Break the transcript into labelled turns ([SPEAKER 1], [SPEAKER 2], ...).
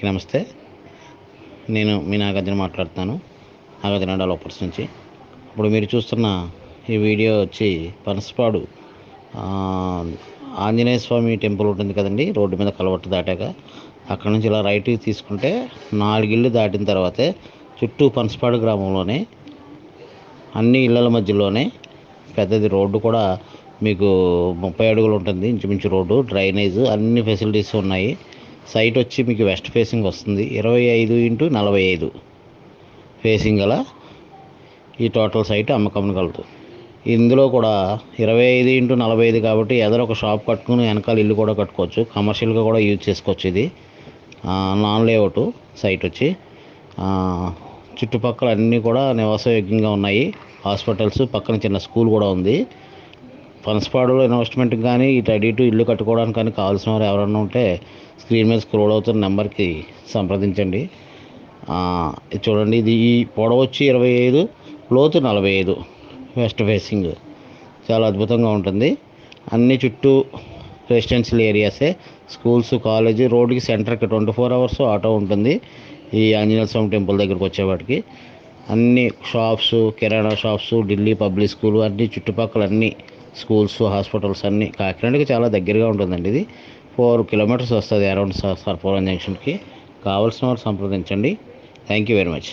[SPEAKER 1] అందరికీ నమస్తే. నేను మీ నాగార్జున మాట్లాడుతున్నాను, నాగార్జున డెవలపర్స్ నుంచి. ఇప్పుడు మీరు చూస్తున్న ఈ వీడియో వచ్చి పనసపాడు ఆంజనేయ స్వామి టెంపుల్ ఉంటుంది కదండి, రోడ్డు మీద కలవట్టు దాటాక అక్కడ నుంచి ఇలా రైట్కి తీసుకుంటే 4 ఇళ్ళు దాటిన తర్వాతే చుట్టూ పనసపాడు గ్రామంలోనే అన్ని ఇళ్ళల మధ్యలోనే పెద్దది రోడ్డు కూడా మీకు 30 అడుగులు ఉంటుంది ఇంచుమించు రోడ్డు, డ్రైనేజ్ అన్ని ఫెసిలిటీస్ ఉన్నాయి. సైట్ వచ్చి మీకు వెస్ట్ ఫేసింగ్ వస్తుంది. 25x45 ఫేసింగ్ గల ఈ టోటల్ సైట్ అమ్మకం కలదు. ఇందులో కూడా 25x45 కాబట్టి ఎదర ఒక షాప్ కట్టుకుని వెనకాల ఇల్లు కూడా కట్టుకోవచ్చు, కమర్షియల్గా కూడా యూజ్ చేసుకోవచ్చు. ఇది నాన్ లేఅవుట్ సైట్ వచ్చి చుట్టుపక్కల అన్నీ కూడా నివాసయోగ్యంగా ఉన్నాయి. హాస్పిటల్స్ పక్కన చిన్న స్కూల్ కూడా ఉంది. పనసపాడులో ఇన్వెస్ట్మెంట్కి కానీ ఇటు ఇల్లు కట్టుకోవడానికి కానీ కావాల్సిన వారు ఎవరైనా ఉంటే స్క్రీన్ మీద స్క్రోల్ అవుతున్న నెంబర్కి సంప్రదించండి. చూడండి, ఇది ఈ పొడవు వచ్చి 25, లోతు 45, వెస్ట్ ఫేసింగ్ చాలా అద్భుతంగా ఉంటుంది. అన్ని చుట్టూ రెసిడెన్షియల్ ఏరియాసే, స్కూల్స్, కాలేజీ, రోడ్డుకి సెంటర్కి 24 అవర్స్ ఆటో ఉంటుంది. ఈ ఆంజనేయ స్వామి టెంపుల్ దగ్గరికి వచ్చేవాటికి అన్ని షాప్స్, కిరాణా షాప్స్, ఢిల్లీ పబ్లిక్ స్కూల్ అన్ని చుట్టుపక్కల అన్ని స్కూల్స్, హాస్పిటల్స్ అన్నీ కాకినాడకి చాలా దగ్గరగా ఉంటుందండి. ఇది 4 కిలోమీటర్స్ వస్తుంది అరౌండ్ సర్పవరం జంక్షన్కి. కావాల్సిన వారు సంప్రదించండి. Thank you very much.